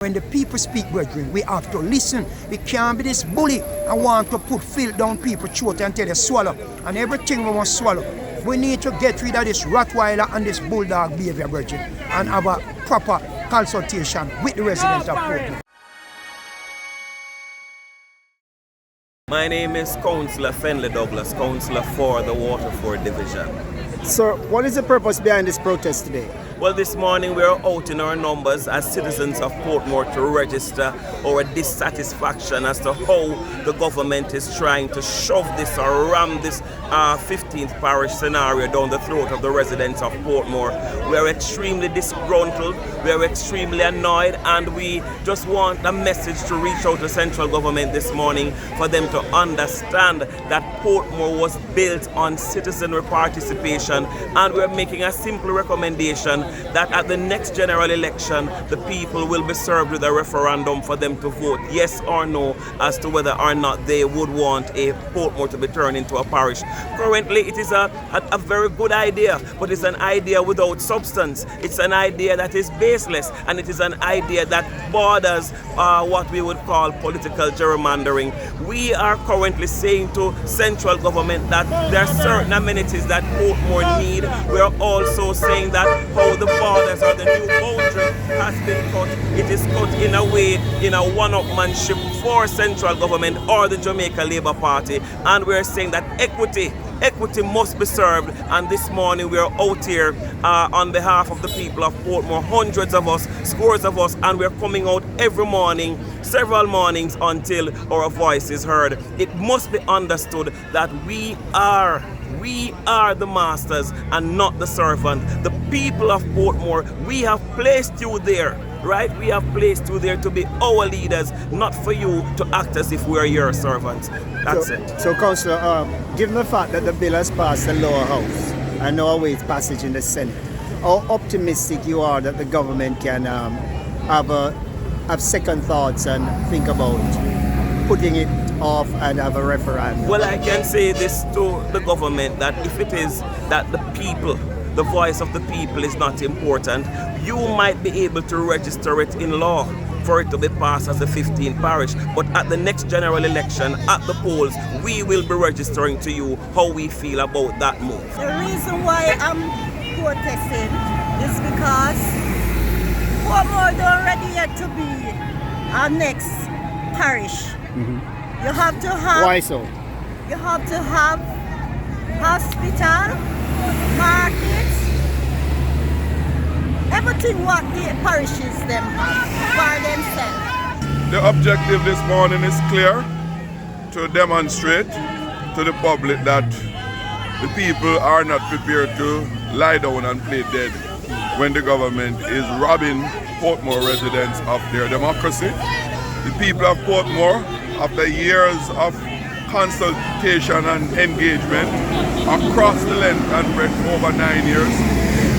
When the people speak, brethren, we have to listen. We can't be this bully and want to put filth down people's throat until they swallow. And everything we must swallow. We need to get rid of this Rottweiler and this bulldog behavior, brethren, and have a proper consultation with the residents of Portmore. My name is Councillor Fenley Douglas, Councillor for the Waterford Division. Sir, what is the purpose behind this protest today? Well, this morning we are out in our numbers as citizens of Portmore to register our dissatisfaction as to how the government is trying to shove this or ram this 15th parish scenario down the throat of the residents of Portmore. We are extremely disgruntled, we are extremely annoyed, and we just want a message to reach out to central government this morning for them to understand that Portmore was built on citizenry participation, and we are making a simple recommendation that at the next general election, the people will be served with a referendum for them to vote yes or no as to whether or not they would want a Portmore to be turned into a parish. Currently, it is a very good idea, but it's an idea without substance. It's an idea that is baseless, and it is an idea that borders what we would call political gerrymandering. We are currently saying to central government that there are certain amenities that Portmore need. We are also saying that how the borders or the new boundary has been cut, it is cut in a way, in a one-upmanship for central government or the Jamaica Labour Party, and we're saying that equity must be served. And this morning we are out here on behalf of the people of Portmore, hundreds of us, scores of us, and we're coming out every morning, several mornings, until our voice is heard. It must be understood that we are the masters and not the servant. The people of Portmore, we have placed you there, right? We have placed you there to be our leaders, not for you to act as if we are your servants. That's it. So, Councillor, given the fact that the bill has passed the lower house and now awaits passage in the Senate, how optimistic you are that the government can have second thoughts and think about putting it off and have a referendum? Well, I can say this to the government, that if it is that the people, the voice of the people is not important, you might be able to register it in law for it to be passed as a 15th parish. But at the next general election, at the polls, we will be registering to you how we feel about that move. The reason why I'm protesting is because Portmore don't ready yet to be our next parish. You have to have... Why so? You have to have hospital, markets, everything what the parishes them have for themselves. The objective this morning is clear: to demonstrate to the public that the people are not prepared to lie down and play dead when the government is robbing Portmore residents of their democracy. The people of Portmore, after years of consultation and engagement across the length and breadth over 9 years,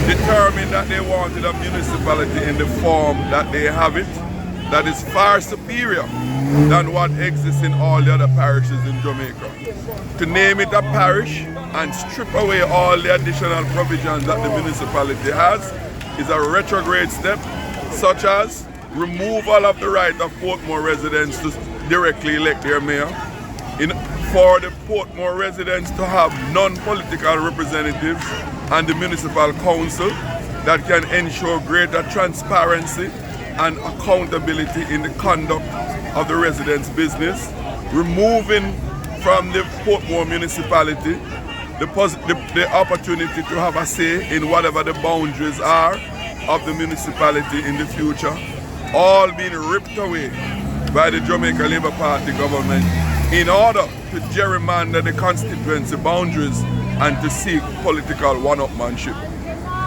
determined that they wanted a municipality in the form that they have it, that is far superior than what exists in all the other parishes in Jamaica. To name it a parish and strip away all the additional provisions that the municipality has is a retrograde step, such as removal of the right of Portmore residents to directly elect their mayor, for the Portmore residents to have non-political representatives and the municipal council that can ensure greater transparency and accountability in the conduct of the residents' business, removing from the Portmore municipality the opportunity to have a say in whatever the boundaries are of the municipality in the future, all being ripped away by the Jamaica Labour Party government in order to gerrymander the constituency boundaries and to seek political one-upmanship.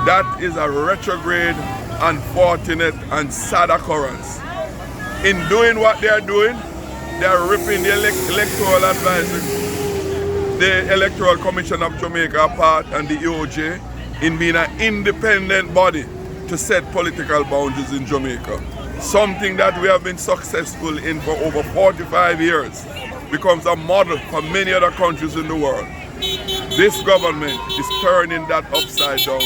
That is a retrograde, unfortunate and sad occurrence. In doing what they are doing, they are ripping the electoral advisory, the Electoral Commission of Jamaica apart, and the EOJ in being an independent body to set political boundaries in Jamaica. Something that we have been successful in for over 45 years, becomes a model for many other countries in the world. This government is turning that upside down,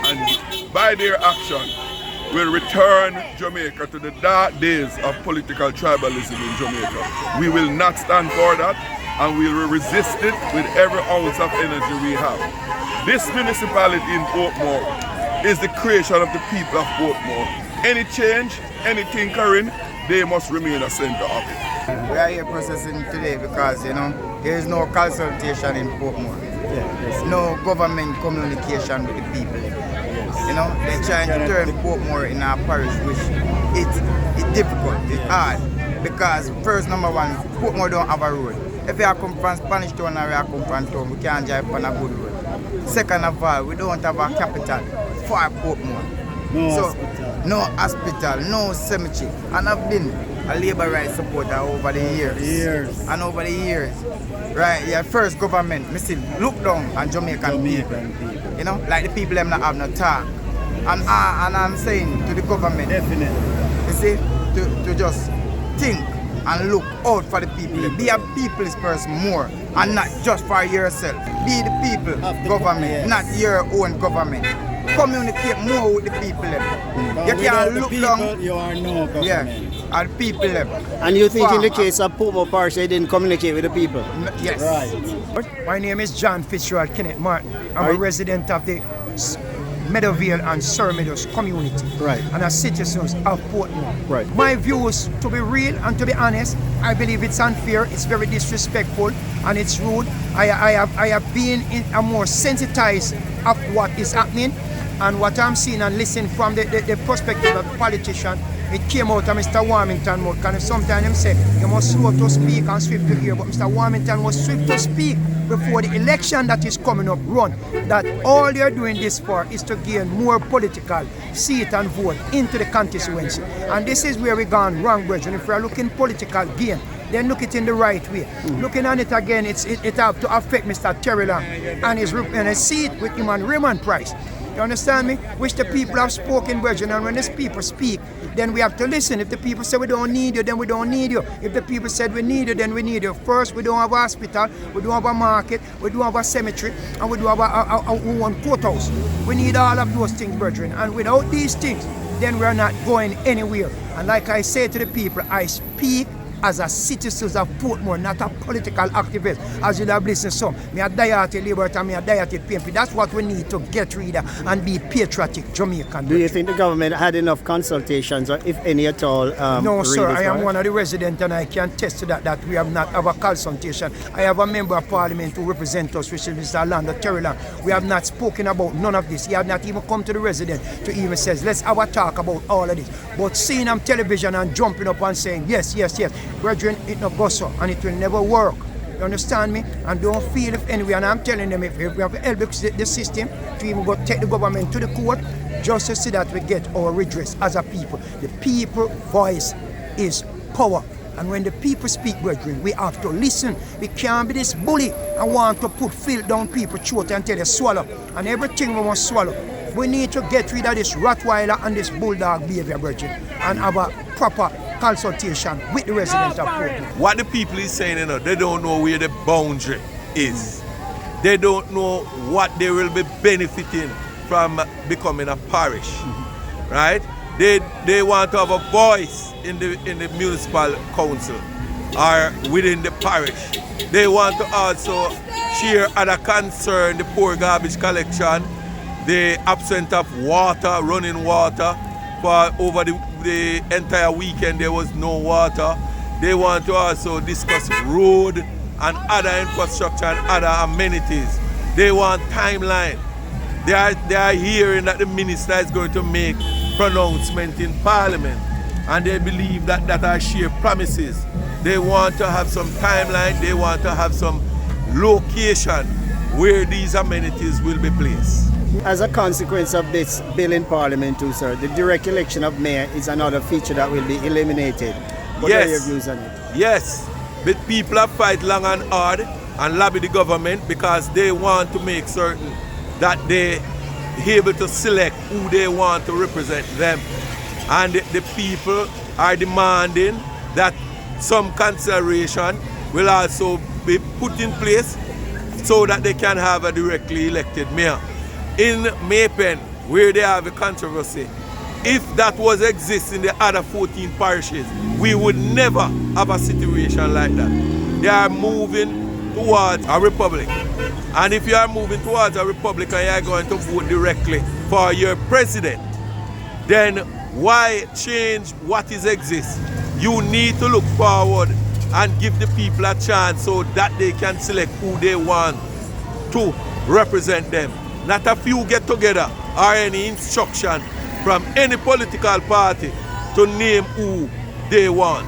and by their action, will return Jamaica to the dark days of political tribalism in Jamaica. We will not stand for that, and we will resist it with every ounce of energy we have. This municipality in Portmore is the creation of the people of Portmore. Any change, any tinkering, they must remain a center of it. We are here processing today because, there is no consultation in Portmore. No government communication with the people. They're trying to turn Portmore in our parish, which it's difficult, it's hard. Because first, number one, Portmore don't have a road. If you come from Spanish Town or you come from town, we can't drive on a good road. Second of all, we don't have a capital for Portmore. No hospital, no cemetery. And I've been a labor rights supporter over the years. And over the years, right, first government, me still look down on Jamaican people. Like the people them not have no talk. And I'm saying to the government, Definitely. you see, to just think and look out for the people. Be a people's person more and not just for yourself. Be the people government, not your own government. Communicate more with the people. You can't look down. You are no government. Yeah, and people. And you think in the case of Portmore Parish, they didn't communicate with the people? Yes. Right. My name is John Fitzgerald Kenneth Martin. I'm a resident of the Meadowvale and Surrey Meadows community. Right. And a citizen of Portmore. Right. My views, to be real and to be honest, I believe it's unfair, it's very disrespectful, and it's rude. I have been more sensitized of what is happening and what I'm seeing and listening from the perspective of the politician. It came out of Mr. Warmington mouth, and sometimes him say, you must slow to speak and swift to hear, but Mr. Warmington was swift to speak before the election that is coming up run, that all you're doing this for is to gain more political seat and vote into the constituency. And this is where we gone wrong, brethren. If we're looking political gain, then look it in the right way. Looking at it again, it have to affect Mr. Terry Long and his seat with him and Raymond Price. You understand me? Which the people have spoken, brethren, and when these people speak, then we have to listen. If the people say we don't need you, then we don't need you. If the people said we need you, then we need you. First, we don't have a hospital, we don't have a market, we don't have a cemetery, and we don't have our own courthouse. We need all of those things, brethren. And without these things, then we're not going anywhere. And like I say to the people, I speak as a citizen of Portmore, not a political activist, as you have listened to some. Me a diehard Liberty, me a diehard PMP. That's what we need to get rid of and be patriotic Jamaican. Do you think the government had enough consultations, or if any at all? No, sir. I am one of the residents, and I can attest to that we have not have a consultation. I have a member of parliament who represents us, which is Mr. Orlando Terryland. We have not spoken about none of this. He has not even come to the resident to even say, let's have a talk about all of this. But seeing on television and jumping up and saying, yes, brethren, it no go so, and it will never work. You understand me? And don't feel if anyway, and I'm telling them, if we have to help the system to even go take the government to the court, just to see that we get our redress as a people. The people voice is power. And when the people speak, brethren, we have to listen. We can't be this bully and want to put filth down people's throat until they swallow. And everything we must swallow. We need to get rid of this Rottweiler and this bulldog behavior, brethren, and have a proper consultation with the residents of Portmore. What the people is saying, they don't know where the boundary is. They don't know what they will be benefiting from becoming a parish, right? They want to have a voice in the municipal council or within the parish. They want to also share other concern, the poor garbage collection, the absence of water, running water. For over the entire weekend there was no water. They want to also discuss road and other infrastructure and other amenities. They want timeline. They are hearing that the minister is going to make pronouncement in Parliament, and they believe that are sheer promises. They want to have some timeline. They want to have some location where these amenities will be placed. As a consequence of this bill in Parliament too, sir, the direct election of mayor is another feature that will be eliminated. What are your views on it? Yes, but people have fight long and hard and lobby the government because they want to make certain that they able to select who they want to represent them. And the people are demanding that some consideration will also be put in place so that they can have a directly elected mayor. In Maypen, where they have a controversy, if that was exist in the other 14 parishes, we would never have a situation like that. They are moving towards a republic. And if you are moving towards a republic and you are going to vote directly for your president, then why change what is exist? You need to look forward and give the people a chance so that they can select who they want to represent them. Not a few get together or any instruction from any political party to name who they want.